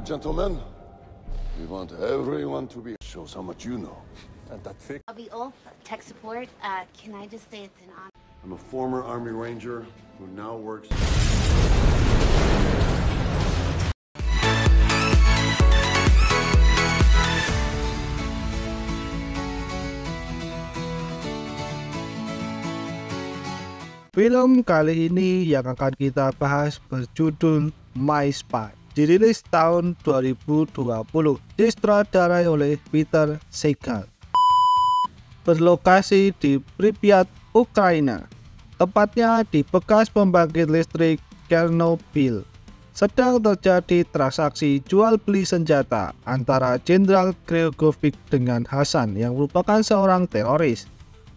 Gentlemen, we want everyone to be shows how much you know. And that fix. I'll be Ulf, tech support. Can I just say it's an honor? I'm a former Army Ranger who now works. Film kali ini yang akan kita bahas berjudul My Spy. Dirilis tahun 2020, disutradarai oleh Peter Segal. Berlokasi di Pripyat, Ukraina, tepatnya di bekas pembangkit listrik Chernobyl. Sedang terjadi transaksi jual beli senjata antara Jenderal Gregovic dengan Hasan yang merupakan seorang teroris.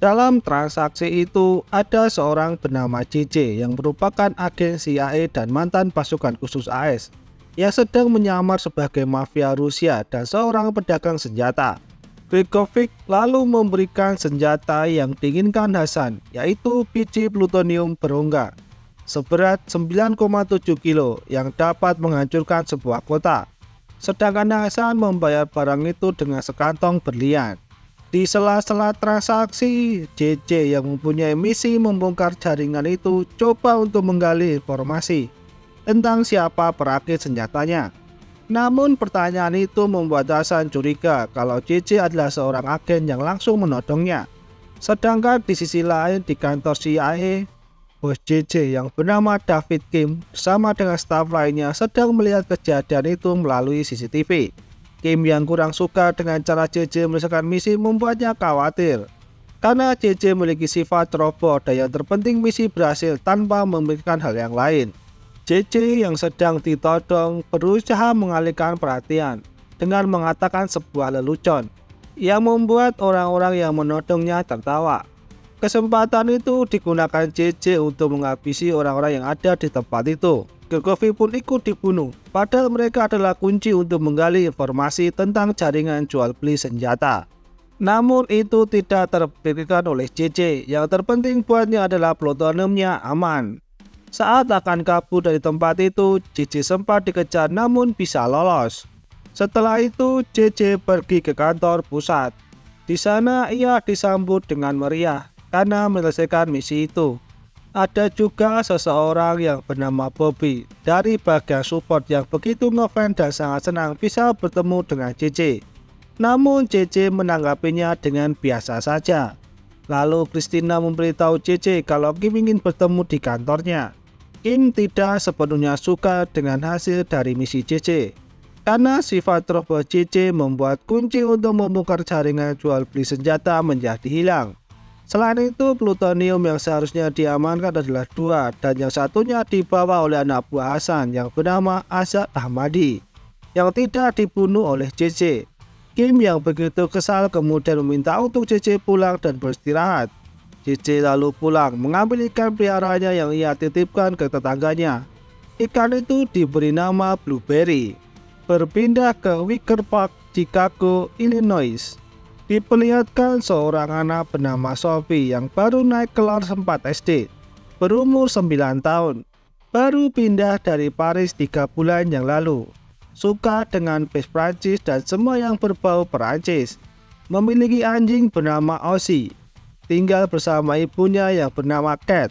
Dalam transaksi itu ada seorang bernama JJ yang merupakan agen CIA dan mantan pasukan khusus AS yang sedang menyamar sebagai mafia Rusia dan seorang pedagang senjata. Gregovic lalu memberikan senjata yang diinginkan Hasan, yaitu biji plutonium berongga seberat 9,7 kilo yang dapat menghancurkan sebuah kota. Sedangkan Hasan membayar barang itu dengan sekantong berlian. Di sela-sela transaksi, JJ yang mempunyai misi membongkar jaringan itu coba untuk menggali informasi tentang siapa perakit senjatanya. Namun pertanyaan itu membuat Hasan curiga kalau JJ adalah seorang agen yang langsung menodongnya. Sedangkan di sisi lain di kantor CIA, bos JJ yang bernama David Kim bersama dengan staf lainnya sedang melihat kejadian itu melalui CCTV. Kim yang kurang suka dengan cara JJ menyelesaikan misi membuatnya khawatir. Karena JJ memiliki sifat robot dan yang terpenting misi berhasil tanpa memikirkan hal yang lain. JJ yang sedang ditodong berusaha mengalihkan perhatian dengan mengatakan sebuah lelucon yang membuat orang-orang yang menodongnya tertawa. Kesempatan itu digunakan JJ untuk menghabisi orang-orang yang ada di tempat itu. Gregovic pun ikut dibunuh, padahal mereka adalah kunci untuk menggali informasi tentang jaringan jual beli senjata. Namun itu tidak terpikirkan oleh JJ, yang terpenting buatnya adalah plutoniumnya aman. Saat akan kabur dari tempat itu, JJ sempat dikejar namun bisa lolos. Setelah itu, JJ pergi ke kantor pusat. Di sana ia disambut dengan meriah karena menyelesaikan misi itu. Ada juga seseorang yang bernama Bobby dari bagian support yang begitu ngefans dan sangat senang bisa bertemu dengan JJ. Namun JJ menanggapinya dengan biasa saja. Lalu Christina memberitahu JJ kalau Kim ingin bertemu di kantornya. Kim tidak sepenuhnya suka dengan hasil dari misi JJ. Karena sifat robot JJ membuat kunci untuk membongkar jaringan jual beli senjata menjadi hilang. Selain itu, plutonium yang seharusnya diamankan adalah 2 dan yang satunya dibawa oleh anak buah Hasan yang bernama Azad Ahmadi yang tidak dibunuh oleh JJ. Kim yang begitu kesal kemudian meminta untuk JJ pulang dan beristirahat. JJ lalu pulang mengambil ikan peliharaannya yang ia titipkan ke tetangganya. Ikan itu diberi nama Blueberry. Berpindah ke Wicker Park, Chicago, Illinois. Diperlihatkan seorang anak bernama Sophie yang baru naik kelas 4 SD, berumur 9 tahun, baru pindah dari Paris 3 bulan yang lalu, suka dengan base Prancis dan semua yang berbau Perancis, memiliki anjing bernama Ozzy, tinggal bersama ibunya yang bernama Kat.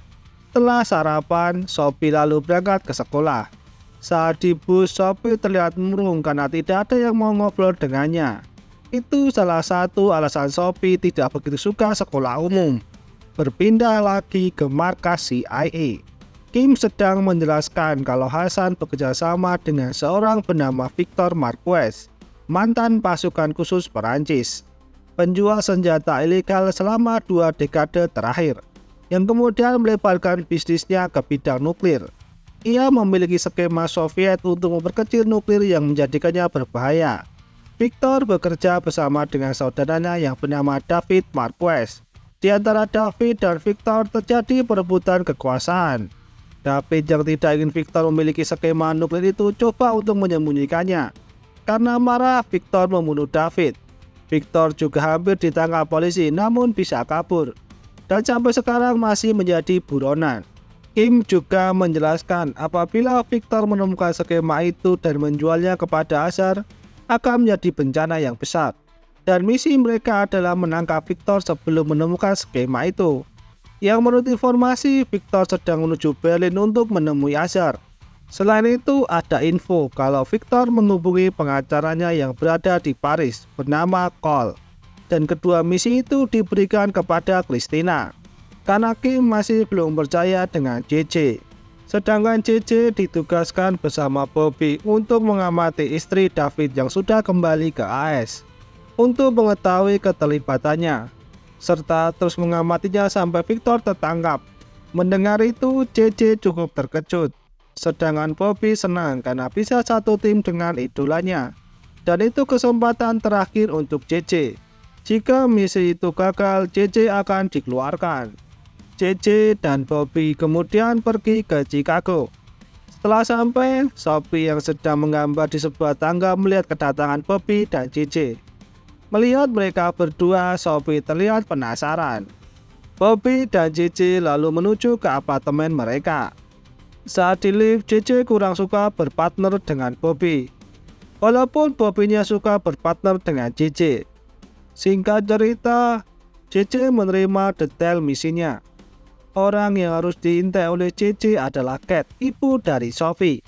Setelah sarapan, Sophie lalu berangkat ke sekolah. Saat di bus, Sophie terlihat murung karena tidak ada yang mau ngobrol dengannya. Itu salah satu alasan Sophie tidak begitu suka sekolah umum. Berpindah lagi ke markas CIA. Kim sedang menjelaskan kalau Hasan bekerja sama dengan seorang bernama Victor Marquez, mantan pasukan khusus Perancis, penjual senjata ilegal selama 2 dekade terakhir, yang kemudian melebarkan bisnisnya ke bidang nuklir. Ia memiliki skema Soviet untuk memperkecil nuklir yang menjadikannya berbahaya. Victor bekerja bersama dengan saudaranya yang bernama David Marquez. Di antara David dan Victor terjadi perebutan kekuasaan. David yang tidak ingin Victor memiliki skema nuklir itu coba untuk menyembunyikannya. Karena marah, Victor membunuh David. Victor juga hampir ditangkap polisi namun bisa kabur. Dan sampai sekarang masih menjadi buronan. Kim juga menjelaskan apabila Victor menemukan skema itu dan menjualnya kepada Azhar akan menjadi bencana yang besar. Dan misi mereka adalah menangkap Victor sebelum menemukan skema itu. Yang menurut informasi, Victor sedang menuju Berlin untuk menemui Azhar. Selain itu, ada info kalau Victor menghubungi pengacaranya yang berada di Paris bernama Cole. Dan kedua misi itu diberikan kepada Christina. Karena Kim masih belum percaya dengan JJ. Sedangkan JJ ditugaskan bersama Bobby untuk mengamati istri David yang sudah kembali ke AS. Untuk mengetahui keterlibatannya, serta terus mengamatinya sampai Victor tertangkap. Mendengar itu, JJ cukup terkejut. Sedangkan Bobby senang karena bisa satu tim dengan idolanya. Dan itu kesempatan terakhir untuk JJ. Jika misi itu gagal, JJ akan dikeluarkan. JJ dan Bobby kemudian pergi ke Chicago. Setelah sampai, Sophie yang sedang menggambar di sebuah tangga melihat kedatangan Bobby dan JJ. Melihat mereka berdua, Sophie terlihat penasaran. Bobby dan JJ lalu menuju ke apartemen mereka. Saat di lift, JJ kurang suka berpartner dengan Bobby. Walaupun Bobby-nya suka berpartner dengan JJ. Singkat cerita, JJ menerima detail misinya. Orang yang harus diintai oleh JJ adalah Kate, ibu dari Sophie.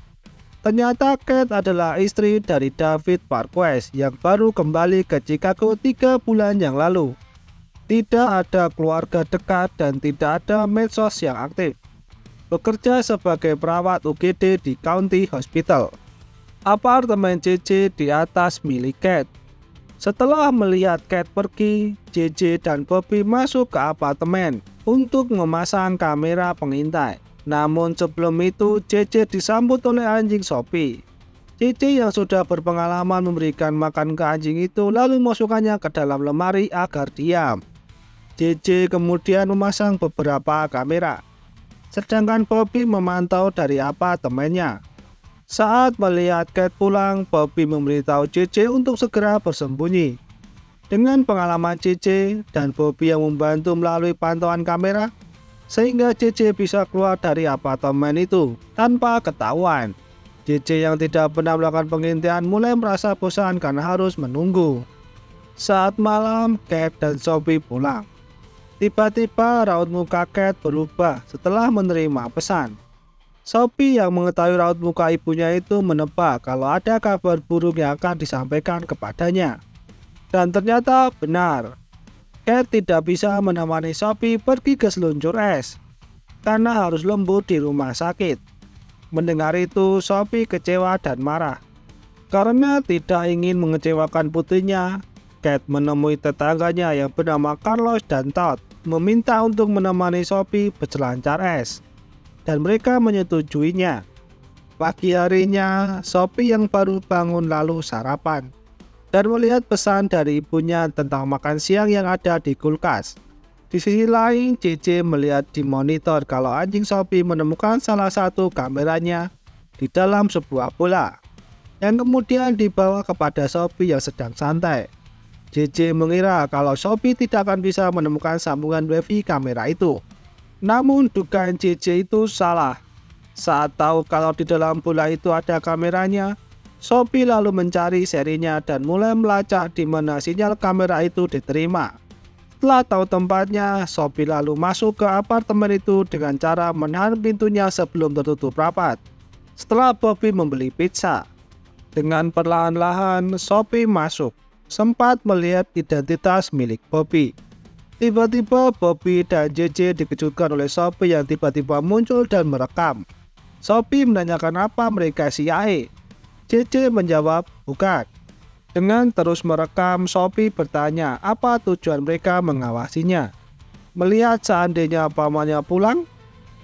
Ternyata Kate adalah istri dari David Marquez yang baru kembali ke Chicago 3 bulan yang lalu. Tidak ada keluarga dekat dan tidak ada medsos yang aktif. Bekerja sebagai perawat UGD di County Hospital. Apartemen JJ di atas milik Kate. Setelah melihat Kate pergi, JJ dan Bobby masuk ke apartemen untuk memasang kamera pengintai. Namun sebelum itu, JJ disambut oleh anjing Sophie. JJ yang sudah berpengalaman memberikan makan ke anjing itu lalu memasukkannya ke dalam lemari agar diam. JJ kemudian memasang beberapa kamera. Sedangkan Bobby memantau dari apartemennya. Saat melihat Kate pulang, Bobby memberitahu JJ untuk segera bersembunyi. Dengan pengalaman JJ dan Bobby yang membantu melalui pantauan kamera, sehingga JJ bisa keluar dari apartemen itu tanpa ketahuan. JJ yang tidak pernah melakukan pengintaian mulai merasa bosan karena harus menunggu. Saat malam, Kate dan Sophie pulang. Tiba-tiba raut muka Kate berubah setelah menerima pesan. Sophie yang mengetahui raut muka ibunya itu menebak kalau ada kabar buruk yang akan disampaikan kepadanya. Dan ternyata benar. Kate tidak bisa menemani Sophie pergi ke seluncur es karena harus lembur di rumah sakit. Mendengar itu, Sophie kecewa dan marah. Karena tidak ingin mengecewakan putrinya, Kate menemui tetangganya yang bernama Carlos dan Todd, meminta untuk menemani Sophie berselancar es. Dan mereka menyetujuinya. Pagi harinya, Sophie yang baru bangun lalu sarapan dan melihat pesan dari ibunya tentang makan siang yang ada di kulkas. Di sisi lain, JJ melihat di monitor kalau anjing Sophie menemukan salah satu kameranya di dalam sebuah bola yang kemudian dibawa kepada Sophie yang sedang santai. JJ mengira kalau Sophie tidak akan bisa menemukan sambungan wifi kamera itu. Namun dugaan JJ itu salah. Saat tahu kalau di dalam bola itu ada kameranya, Sophie lalu mencari serinya dan mulai melacak di mana sinyal kamera itu diterima. Setelah tahu tempatnya, Sophie lalu masuk ke apartemen itu dengan cara menahan pintunya sebelum tertutup rapat. Setelah Bobby membeli pizza, dengan perlahan-lahan Sophie masuk, sempat melihat identitas milik Bobby. Tiba-tiba Bobby dan JJ dikejutkan oleh Sophie yang tiba-tiba muncul dan merekam. Sophie menanyakan apa mereka CIA. JJ menjawab bukan. Dengan terus merekam, Sophie bertanya apa tujuan mereka mengawasinya. Melihat seandainya pamannya pulang,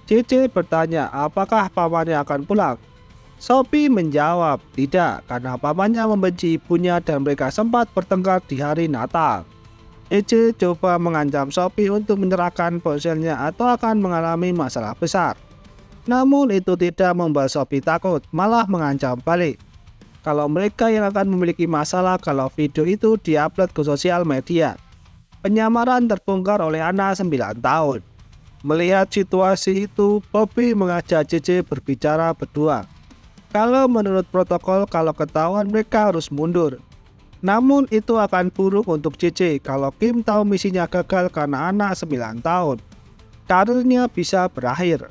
JJ bertanya apakah pamannya akan pulang. Sophie menjawab tidak karena pamannya membenci ibunya dan mereka sempat bertengkar di hari Natal. JJ coba mengancam Sophie untuk menyerahkan ponselnya atau akan mengalami masalah besar. Namun itu tidak membuat Sophie takut, malah mengancam balik kalau mereka yang akan memiliki masalah kalau video itu diupload ke sosial media. Penyamaran terbongkar oleh anak 9 tahun. Melihat situasi itu, Bobby mengajak JJ berbicara berdua. Kalau menurut protokol, kalau ketahuan mereka harus mundur. Namun itu akan buruk untuk JJ kalau Kim tahu misinya gagal karena anak 9 tahun. Karirnya bisa berakhir.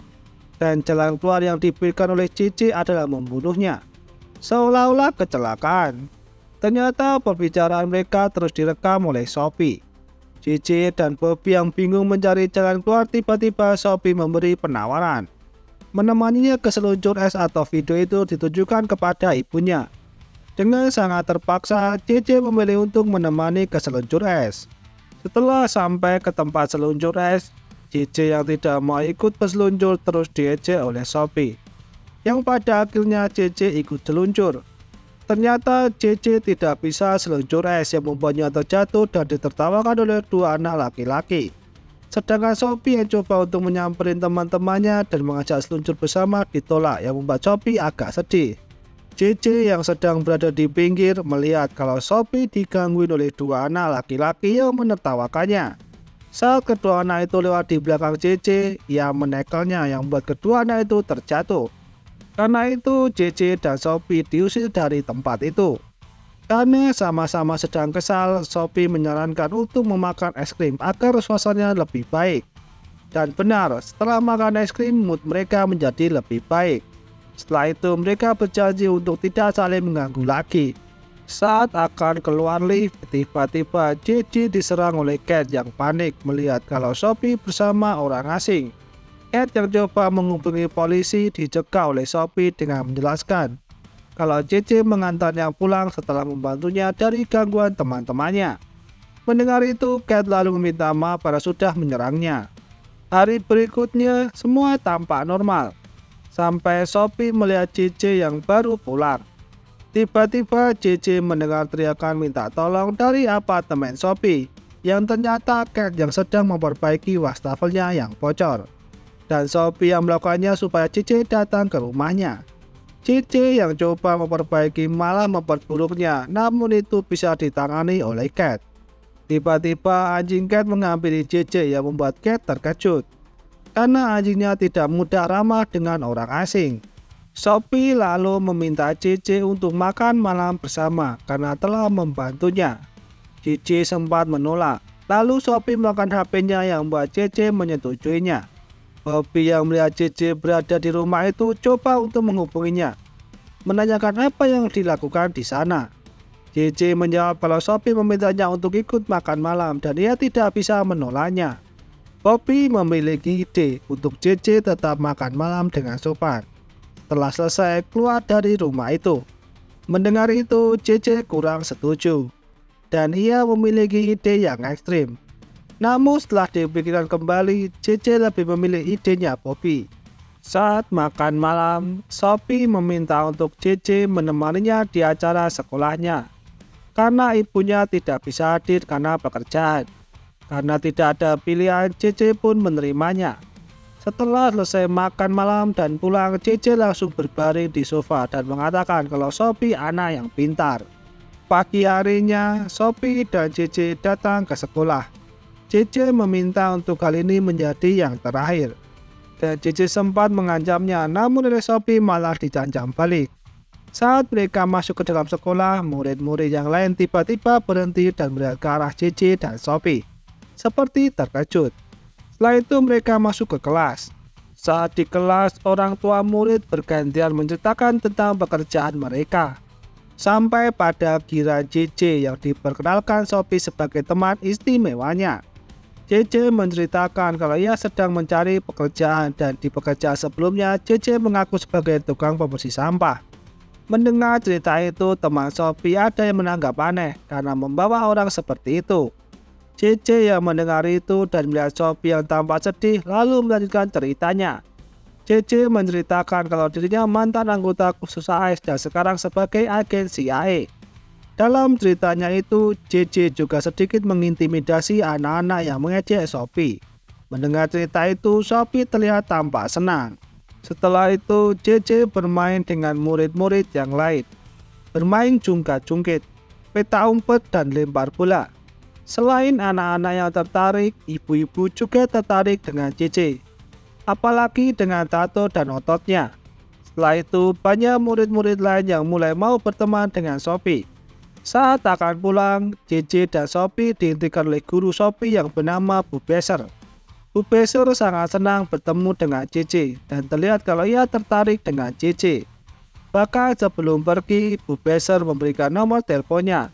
Dan jalan keluar yang diberikan oleh JJ adalah membunuhnya. Seolah-olah kecelakaan. Ternyata perbicaraan mereka terus direkam oleh Sophie. JJ dan Bobby yang bingung mencari jalan keluar, tiba-tiba Sophie memberi penawaran. Menemaninya ke seluncur es atau video itu ditujukan kepada ibunya. Dengan sangat terpaksa, JJ memilih untuk menemani ke seluncur es. Setelah sampai ke tempat seluncur es, JJ yang tidak mau ikut berseluncur terus diejek oleh Sophie. Yang pada akhirnya JJ ikut seluncur. Ternyata JJ tidak bisa seluncur es yang membuatnya terjatuh dan ditertawakan oleh dua anak laki-laki. Sedangkan Sophie yang coba untuk menyamperin teman-temannya dan mengajak seluncur bersama ditolak yang membuat Sophie agak sedih. JJ yang sedang berada di pinggir melihat kalau Sophie digangguin oleh dua anak laki-laki yang menertawakannya. Saat kedua anak itu lewat di belakang JJ, ia menekelnya yang membuat kedua anak itu terjatuh. Karena itu JJ dan Sophie diusir dari tempat itu. Karena sama-sama sedang kesal, Sophie menyarankan untuk memakan es krim agar suasananya lebih baik. Dan benar, setelah makan es krim mood mereka menjadi lebih baik. Setelah itu mereka berjanji untuk tidak saling mengganggu lagi. Saat akan keluar lift, tiba-tiba JJ diserang oleh Cat yang panik melihat kalau Sophie bersama orang asing. Cat yang coba menghubungi polisi dicegah oleh Sophie dengan menjelaskan kalau JJ mengantarnya pulang setelah membantunya dari gangguan teman-temannya. Mendengar itu, Cat lalu meminta maaf karena sudah menyerangnya. Hari berikutnya, semua tampak normal. Sampai Sophie melihat JJ yang baru pulang. Tiba-tiba JJ mendengar teriakan minta tolong dari apartemen Sophie, yang ternyata Cat yang sedang memperbaiki wastafelnya yang bocor. Dan Sophie yang melakukannya supaya JJ datang ke rumahnya. JJ yang coba memperbaiki malah memperburuknya, namun itu bisa ditangani oleh Cat. Tiba-tiba anjing Cat menghampiri JJ yang membuat Cat terkejut. Karena anjingnya tidak mudah ramah dengan orang asing. Sophie lalu meminta JJ untuk makan malam bersama karena telah membantunya. JJ sempat menolak. Lalu Sophie melakukan HP-nya yang membuat JJ menyetujuinya. Bobby yang melihat JJ berada di rumah itu coba untuk menghubunginya, menanyakan apa yang dilakukan di sana. JJ menjawab kalau Sophie memintanya untuk ikut makan malam dan ia tidak bisa menolaknya. Bobby memiliki ide untuk JJ tetap makan malam dengan sopan. Setelah selesai keluar dari rumah itu. Mendengar itu, JJ kurang setuju. Dan ia memiliki ide yang ekstrim. Namun setelah dipikirkan kembali, JJ lebih memilih idenya Bobby. Saat makan malam, Sophie meminta untuk JJ menemaninya di acara sekolahnya. Karena ibunya tidak bisa hadir karena pekerjaan. Karena tidak ada pilihan, JJ pun menerimanya. Setelah selesai makan malam dan pulang, JJ langsung berbaring di sofa dan mengatakan kalau Sophie anak yang pintar. Pagi harinya, Sophie dan JJ datang ke sekolah. JJ meminta untuk kali ini menjadi yang terakhir. Dan JJ sempat mengancamnya, namun oleh Sophie malah dicancam balik. Saat mereka masuk ke dalam sekolah, murid-murid yang lain tiba-tiba berhenti dan melihat ke arah JJ dan Sophie. Seperti terkejut. Setelah itu mereka masuk ke kelas. Saat di kelas, orang tua murid bergantian menceritakan tentang pekerjaan mereka. Sampai pada giliran JJ yang diperkenalkan Sophie sebagai teman istimewanya. JJ menceritakan kalau ia sedang mencari pekerjaan dan di pekerjaan sebelumnya JJ mengaku sebagai tukang pembersih sampah. Mendengar cerita itu, teman Sophie ada yang menganggap aneh karena membawa orang seperti itu. JJ yang mendengar itu dan melihat Sophie yang tampak sedih lalu melanjutkan ceritanya. JJ menceritakan kalau dirinya mantan anggota khusus AS dan sekarang sebagai agen CIA. Dalam ceritanya itu, JJ juga sedikit mengintimidasi anak-anak yang mengejek Sophie. Mendengar cerita itu, Sophie terlihat tampak senang. Setelah itu, JJ bermain dengan murid-murid yang lain. Bermain jungkat-jungkit, peta umpet dan lempar bola. Selain anak-anak yang tertarik, ibu-ibu juga tertarik dengan JJ. Apalagi dengan tato dan ototnya. Setelah itu, banyak murid-murid lain yang mulai mau berteman dengan Sophie. Saat akan pulang, JJ dan Sophie dihentikan oleh guru Sophie yang bernama Bu Besser. Bu Besser sangat senang bertemu dengan JJ dan terlihat kalau ia tertarik dengan JJ. Bahkan sebelum pergi, Bu Besser memberikan nomor teleponnya.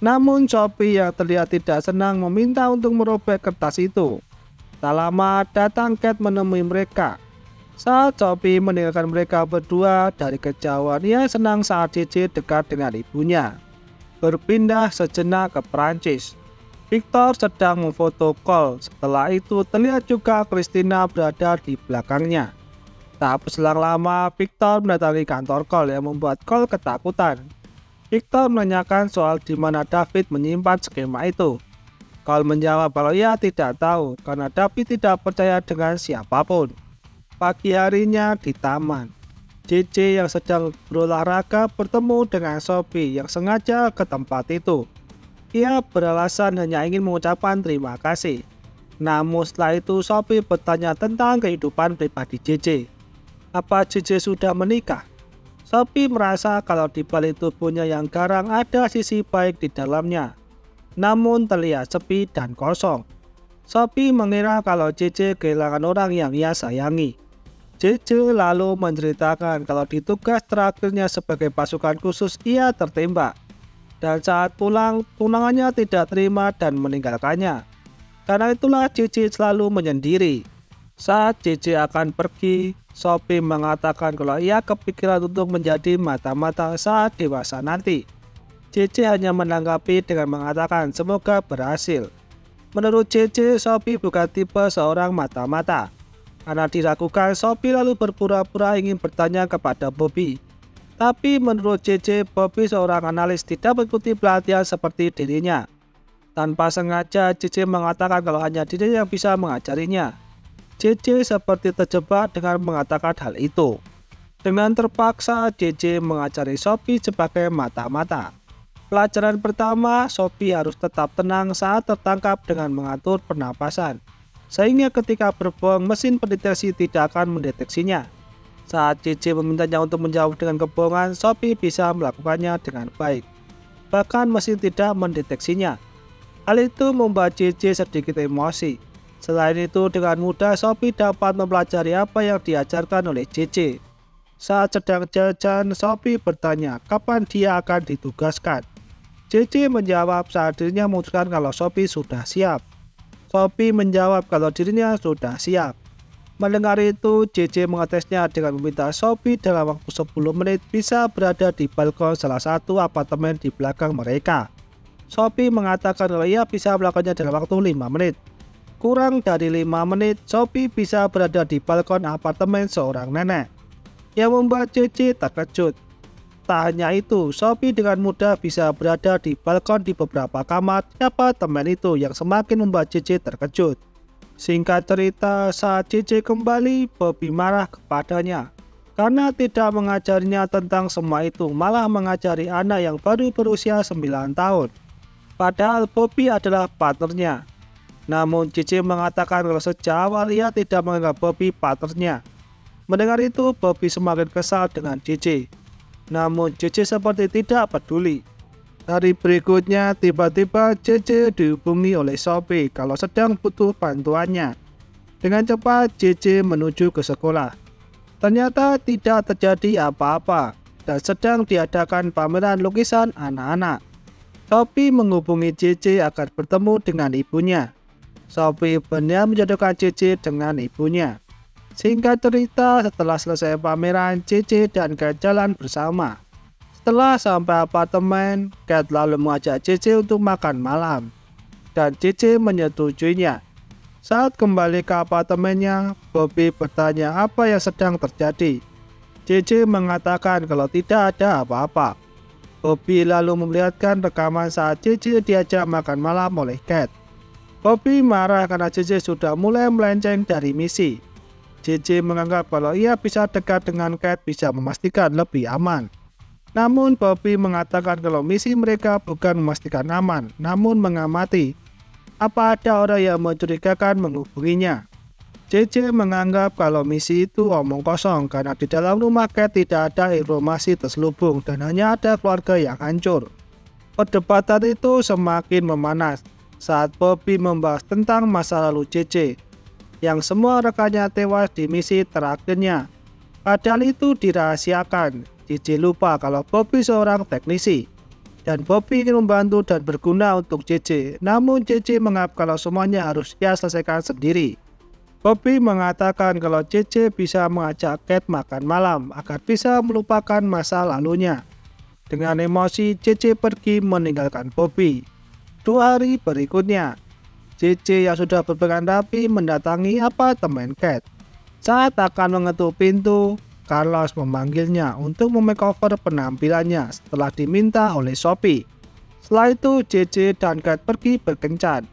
Namun Sophie yang terlihat tidak senang meminta untuk merobek kertas itu. Tak lama datang Kate menemui mereka. Saat Sophie meninggalkan mereka berdua dari kejauhan, ia senang saat JJ dekat dengan ibunya. Berpindah sejenak ke Prancis. Victor sedang memfoto Cole. Setelah itu terlihat juga Christina berada di belakangnya. Tak berselang lama, Victor mendatangi kantor Cole yang membuat Cole ketakutan. Victor menanyakan soal di mana David menyimpan skema itu. Cole menjawab kalau ia tidak tahu karena David tidak percaya dengan siapapun. Pagi harinya di taman, JJ yang sedang berolahraga bertemu dengan Sophie yang sengaja ke tempat itu. Ia beralasan hanya ingin mengucapkan terima kasih. Namun setelah itu Sophie bertanya tentang kehidupan pribadi JJ. Apa JJ sudah menikah? Sophie merasa kalau di balik tubuhnya yang garang ada sisi baik di dalamnya. Namun terlihat sepi dan kosong. Sophie mengira kalau JJ kehilangan orang yang ia sayangi. JJ lalu menceritakan kalau di tugas terakhirnya sebagai pasukan khusus ia tertembak. Dan saat pulang, tunangannya tidak terima dan meninggalkannya. Karena itulah JJ selalu menyendiri. Saat JJ akan pergi, Sophie mengatakan kalau ia kepikiran untuk menjadi mata-mata saat dewasa nanti. JJ hanya menanggapi dengan mengatakan semoga berhasil. Menurut JJ, Sophie bukan tipe seorang mata-mata. Karena diragukan, Sophie lalu berpura-pura ingin bertanya kepada Bobby. Tapi menurut JJ, Bobby seorang analis tidak mengikuti pelatihan seperti dirinya. Tanpa sengaja, JJ mengatakan kalau hanya dirinya yang bisa mengajarinya. JJ seperti terjebak dengan mengatakan hal itu. Dengan terpaksa, JJ mengajari Sophie sebagai mata-mata. Pelajaran pertama, Sophie harus tetap tenang saat tertangkap dengan mengatur pernapasan. Sehingga ketika berbohong, mesin pendeteksi tidak akan mendeteksinya. Saat JJ memintanya untuk menjawab dengan kebohongan, Sophie bisa melakukannya dengan baik. Bahkan mesin tidak mendeteksinya. Hal itu membuat JJ sedikit emosi. Selain itu, dengan mudah Sophie dapat mempelajari apa yang diajarkan oleh JJ. Saat sedang jajan, Sophie bertanya kapan dia akan ditugaskan. JJ menjawab saat dirinya memutuskan kalau Sophie sudah siap. Sophie menjawab kalau dirinya sudah siap. Mendengar itu, JJ mengetesnya dengan meminta Sophie dalam waktu 10 menit bisa berada di balkon salah satu apartemen di belakang mereka. Sophie mengatakan kalau ia bisa melakukannya dalam waktu 5 menit. Kurang dari 5 menit, Sophie bisa berada di balkon apartemen seorang nenek. Yang membuat JJ terkejut. Tak hanya itu, Sophie dengan mudah bisa berada di balkon di beberapa kamar di apartemen itu yang semakin membuat JJ terkejut. Singkat cerita, saat JJ kembali, Bobby marah kepadanya karena tidak mengajarinya tentang semua itu, malah mengajari anak yang baru berusia 9 tahun. Padahal Bobby adalah partnernya. Namun JJ mengatakan kalau sejak awal ia tidak menganggap Bobby partnernya. Mendengar itu, Bobby semakin kesal dengan JJ. Namun JJ seperti tidak peduli. Hari berikutnya, tiba-tiba JJ dihubungi oleh Sophie kalau sedang butuh bantuannya. Dengan cepat, JJ menuju ke sekolah. Ternyata tidak terjadi apa-apa dan sedang diadakan pameran lukisan anak-anak. Sophie menghubungi JJ agar bertemu dengan ibunya. Sophie benar menjodohkan JJ dengan ibunya. Singkat cerita, setelah selesai pameran, JJ dan Kate jalan bersama. Setelah sampai apartemen, Kate lalu mengajak JJ untuk makan malam. Dan JJ menyetujuinya. Saat kembali ke apartemennya, Bobby bertanya apa yang sedang terjadi. JJ mengatakan kalau tidak ada apa-apa. Bobby lalu memperlihatkan rekaman saat JJ diajak makan malam oleh Kate. Bobby marah karena JJ sudah mulai melenceng dari misi. JJ menganggap kalau ia bisa dekat dengan Kate bisa memastikan lebih aman. Namun Bobby mengatakan kalau misi mereka bukan memastikan aman, namun mengamati. apa ada orang yang mencurigakan menghubunginya. JJ menganggap kalau misi itu omong kosong karena di dalam rumah Kate tidak ada informasi terselubung dan hanya ada keluarga yang hancur. Perdebatan itu semakin memanas saat Bobby membahas tentang masa lalu JJ yang semua rekannya tewas di misi terakhirnya. Padahal itu dirahasiakan. JJ lupa kalau Bobby seorang teknisi dan Bobby ingin membantu dan berguna untuk JJ. Namun JJ menganggap kalau semuanya harus dia selesaikan sendiri. Bobby mengatakan kalau JJ bisa mengajak Kate makan malam agar bisa melupakan masa lalunya. Dengan emosi, JJ pergi meninggalkan Bobby. 2 hari berikutnya, JJ yang sudah berpakaian rapi mendatangi apartemen Kate. Saat akan mengetuk pintu, Carlos memanggilnya untuk memakeover penampilannya setelah diminta oleh Sophie. Setelah itu, JJ dan Kate pergi berkencan.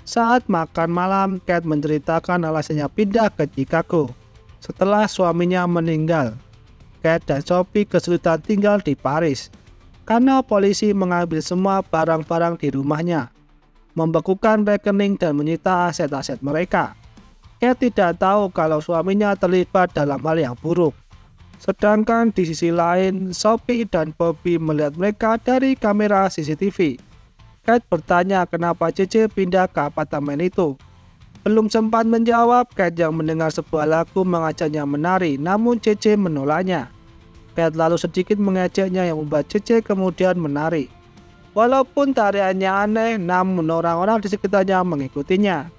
Saat makan malam, Kate menceritakan alasannya pindah ke Chicago setelah suaminya meninggal. Kate dan Sophie kesulitan tinggal di Paris karena polisi mengambil semua barang-barang di rumahnya, membekukan rekening dan menyita aset-aset mereka. Kate tidak tahu kalau suaminya terlibat dalam hal yang buruk. Sedangkan di sisi lain, Sophie dan Bobby melihat mereka dari kamera CCTV. Kate bertanya kenapa JJ pindah ke apartemen itu. Belum sempat menjawab, Kate yang mendengar sebuah lagu mengajaknya menari, namun JJ menolaknya. Kate lalu sedikit mengejeknya yang membuat JJ kemudian menari. Walaupun tariannya aneh, namun orang-orang di sekitarnya mengikutinya.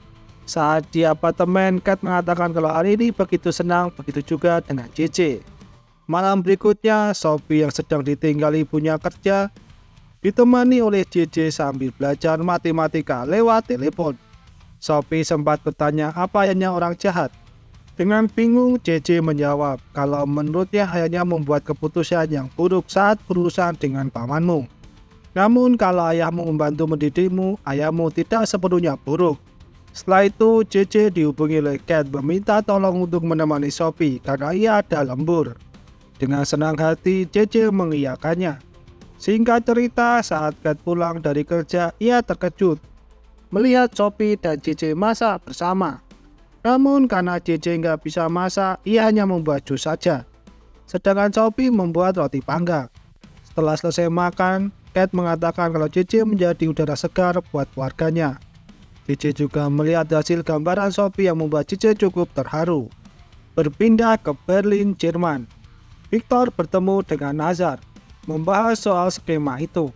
Saat di apartemen, Kate mengatakan kalau hari ini begitu senang, begitu juga dengan JJ. Malam berikutnya, Sophie yang sedang ditinggal ibunya kerja, ditemani oleh JJ sambil belajar matematika lewat telepon. Sophie sempat bertanya apa hanya orang jahat. Dengan bingung, JJ menjawab kalau menurutnya hanya membuat keputusan yang buruk saat berurusan dengan pamanmu. Namun kalau ayahmu membantu mendidikmu, ayahmu tidak sepenuhnya buruk. Setelah itu, JJ dihubungi oleh Kate meminta tolong untuk menemani Sophie karena ia ada lembur. Dengan senang hati, JJ mengiyakannya. Singkat cerita, saat Kate pulang dari kerja, ia terkejut melihat Sophie dan JJ masak bersama. Namun karena JJ nggak bisa masak, ia hanya membuat jus saja. Sedangkan Sophie membuat roti panggang. Setelah selesai makan, Kate mengatakan kalau JJ menjadi udara segar buat keluarganya. JJ juga melihat hasil gambaran Sophie yang membuat JJ cukup terharu. Berpindah ke Berlin, Jerman. Victor bertemu dengan Nazar, membahas soal skema itu.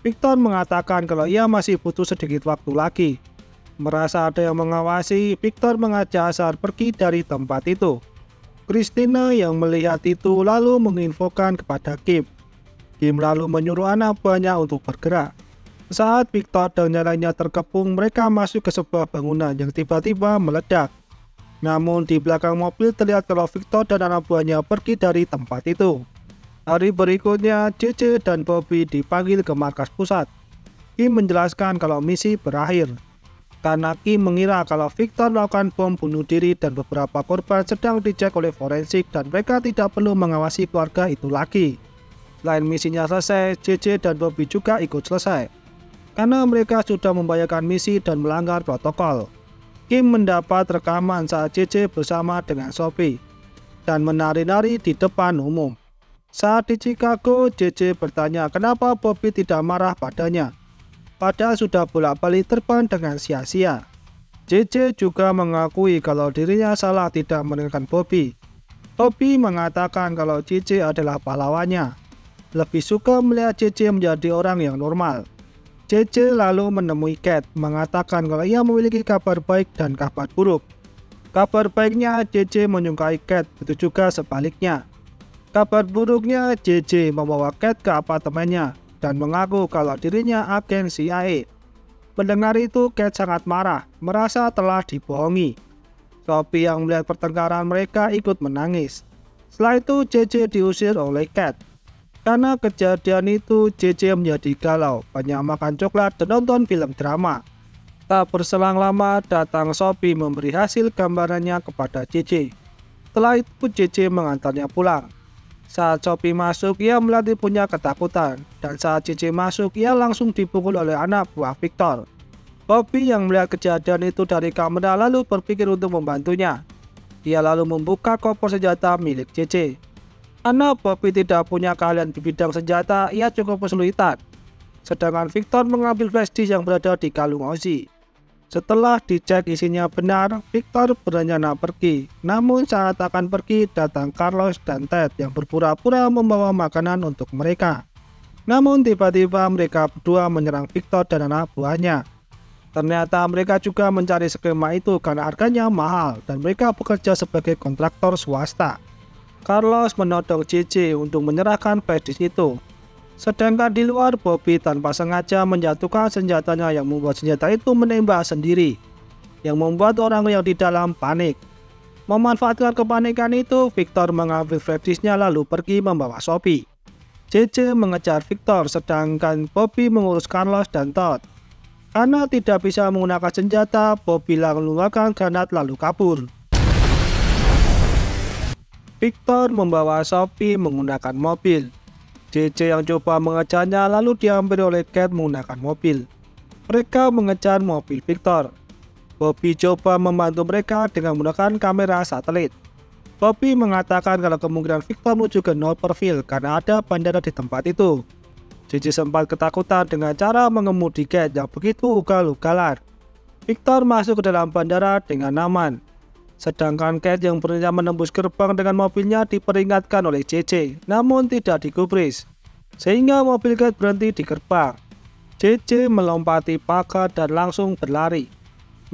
Victor mengatakan kalau ia masih butuh sedikit waktu lagi. Merasa ada yang mengawasi, Victor mengajak Nazar pergi dari tempat itu. Christina yang melihat itu lalu menginfokan kepada Kim. Kim lalu menyuruh anak buahnya untuk bergerak. Saat Victor dan yang lainnya terkepung, mereka masuk ke sebuah bangunan yang tiba-tiba meledak. Namun di belakang mobil terlihat kalau Victor dan anak buahnya pergi dari tempat itu. Hari berikutnya, JJ dan Bobby dipanggil ke markas pusat. Kim menjelaskan kalau misi berakhir. Karena Kim mengira kalau Victor melakukan bom bunuh diri dan beberapa korban sedang dicek oleh forensik dan mereka tidak perlu mengawasi keluarga itu lagi. Selain misinya selesai, JJ dan Bobby juga ikut selesai. Karena mereka sudah membayarkan misi dan melanggar protokol. Kim mendapat rekaman saat JJ bersama dengan Sophie dan menari-nari di depan umum. Saat di Chicago, JJ bertanya kenapa Bobby tidak marah padanya. Padahal sudah bolak-balik terbang dengan sia-sia. JJ juga mengakui kalau dirinya salah tidak mendengarkan Bobby. Bobby mengatakan kalau JJ adalah pahlawannya. Lebih suka melihat JJ menjadi orang yang normal. JJ lalu menemui Kate, mengatakan kalau ia memiliki kabar baik dan kabar buruk. Kabar baiknya, JJ menyukai Kate, begitu juga sebaliknya. Kabar buruknya, JJ membawa Kate ke apartemennya dan mengaku kalau dirinya agen CIA. Mendengar itu, Kate sangat marah, merasa telah dibohongi. Sophie yang melihat pertengkaran mereka ikut menangis. Setelah itu, JJ diusir oleh Kate. Karena kejadian itu, JJ menjadi galau, banyak makan coklat dan nonton film drama. Tak berselang lama, datang Sophie memberi hasil gambarannya kepada JJ. Setelah itu, JJ mengantarnya pulang. Saat Sophie masuk, ia melihat ibunya ketakutan, dan saat JJ masuk, ia langsung dipukul oleh anak buah Victor. Bobby yang melihat kejadian itu dari kamera lalu berpikir untuk membantunya. Ia lalu membuka koper senjata milik JJ. Karena Bobby tidak punya keahlian di bidang senjata, ia cukup kesulitan. Sedangkan Victor mengambil flash disk yang berada di kalung Ozzy. Setelah dicek isinya benar, Victor berencana pergi. Namun saat akan pergi, datang Carlos dan Ted yang berpura-pura membawa makanan untuk mereka. Namun tiba-tiba mereka berdua menyerang Victor dan anak buahnya. Ternyata mereka juga mencari skema itu karena harganya mahal dan mereka bekerja sebagai kontraktor swasta. Carlos menodong JJ untuk menyerahkan flash disk itu. Sedangkan di luar, Bobby tanpa sengaja menjatuhkan senjatanya yang membuat senjata itu menembak sendiri, yang membuat orang yang di dalam panik. Memanfaatkan kepanikan itu, Victor mengambil flash disknya lalu pergi membawa Sophie. JJ mengejar Victor, sedangkan Bobby mengurus Carlos dan Todd. Karena tidak bisa menggunakan senjata, Bobby lalu mengeluarkan granat lalu kabur. Victor membawa Sophie menggunakan mobil. JJ yang coba mengejarnya lalu diambil oleh Kate menggunakan mobil. Mereka mengejar mobil Victor. Bobby coba membantu mereka dengan menggunakan kamera satelit. Bobby mengatakan kalau kemungkinan Victor menuju ke Northville karena ada bandara di tempat itu. JJ sempat ketakutan dengan cara mengemudi Kate yang begitu ugal-ugalan. Victor masuk ke dalam bandara dengan aman. Sedangkan Kate yang berusaha menembus gerbang dengan mobilnya diperingatkan oleh JJ, namun tidak digubris, sehingga mobil Kate berhenti di gerbang. JJ melompati pagar dan langsung berlari.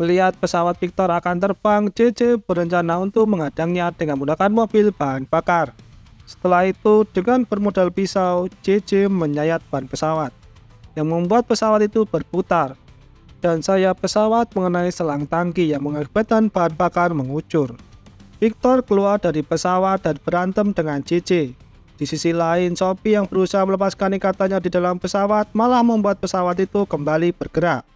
Melihat pesawat Victor akan terbang, JJ berencana untuk menghadangnya dengan menggunakan mobil bahan bakar. Setelah itu, dengan bermodal pisau, JJ menyayat ban pesawat, yang membuat pesawat itu berputar. Dan sayap pesawat mengenai selang tangki yang mengakibatkan bahan bakar mengucur. Victor keluar dari pesawat dan berantem dengan JJ. Di sisi lain, Sophie yang berusaha melepaskan ikatannya di dalam pesawat malah membuat pesawat itu kembali bergerak.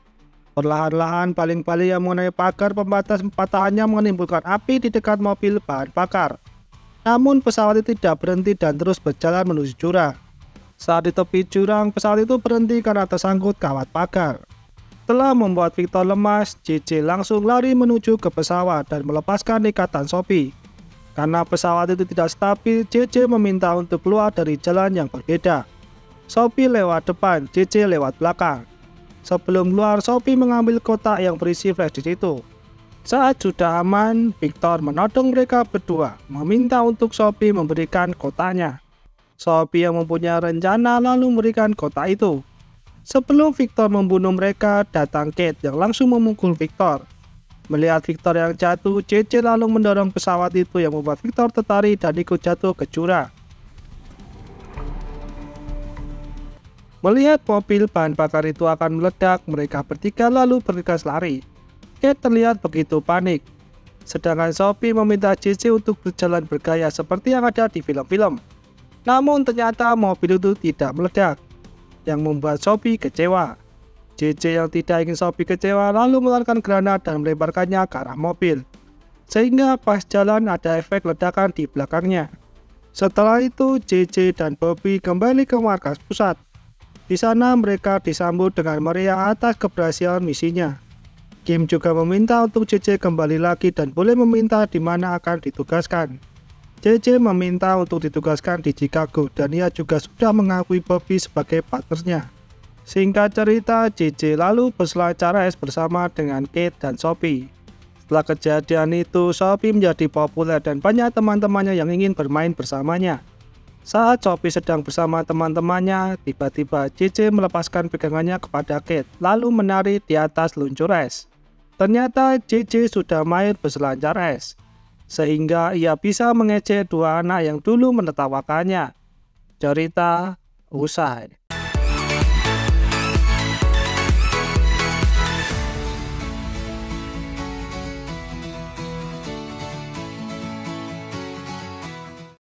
Perlahan-lahan, paling-paling yang mengenai pagar pembatas patahannya menimbulkan api di dekat mobil bahan bakar. Namun pesawat itu tidak berhenti dan terus berjalan menuju jurang. Saat di tepi jurang, pesawat itu berhenti karena tersangkut kawat pagar. Setelah membuat Victor lemas, JJ langsung lari menuju ke pesawat dan melepaskan ikatan Sophie. Karena pesawat itu tidak stabil, JJ meminta untuk keluar dari jalan yang berbeda. Sophie lewat depan, JJ lewat belakang. Sebelum keluar, Sophie mengambil kotak yang berisi flash disk itu. Saat sudah aman, Victor menodong mereka berdua, meminta untuk Sophie memberikan kotaknya. Sophie yang mempunyai rencana lalu memberikan kotak itu. Sebelum Victor membunuh mereka, datang Kate yang langsung memukul Victor. Melihat Victor yang jatuh, JJ lalu mendorong pesawat itu yang membuat Victor tertarik dan ikut jatuh ke jurang. Melihat mobil bahan bakar itu akan meledak, mereka bertiga lalu bergegas lari. Kate terlihat begitu panik. Sedangkan Sophie meminta JJ untuk berjalan bergaya seperti yang ada di film-film. Namun ternyata mobil itu tidak meledak, yang membuat Sophie kecewa. JJ yang tidak ingin Sophie kecewa lalu mengeluarkan granat dan melemparkannya ke arah mobil, sehingga pas jalan ada efek ledakan di belakangnya. Setelah itu JJ dan Bobby kembali ke markas pusat. Di sana mereka disambut dengan meriah atas keberhasilan misinya. Kim juga meminta untuk JJ kembali lagi dan boleh meminta di mana akan ditugaskan. JJ meminta untuk ditugaskan di Chicago dan ia juga sudah mengakui Bobby sebagai partnernya. Singkat cerita, JJ lalu berselancar es bersama dengan Kate dan Sophie. Setelah kejadian itu, Sophie menjadi populer dan banyak teman-temannya yang ingin bermain bersamanya. Saat Sophie sedang bersama teman-temannya, tiba-tiba JJ melepaskan pegangannya kepada Kate lalu menari di atas luncur es. Ternyata JJ sudah mahir berselancar es, sehingga ia bisa mengejek dua anak yang dulu menertawakannya. Cerita usai.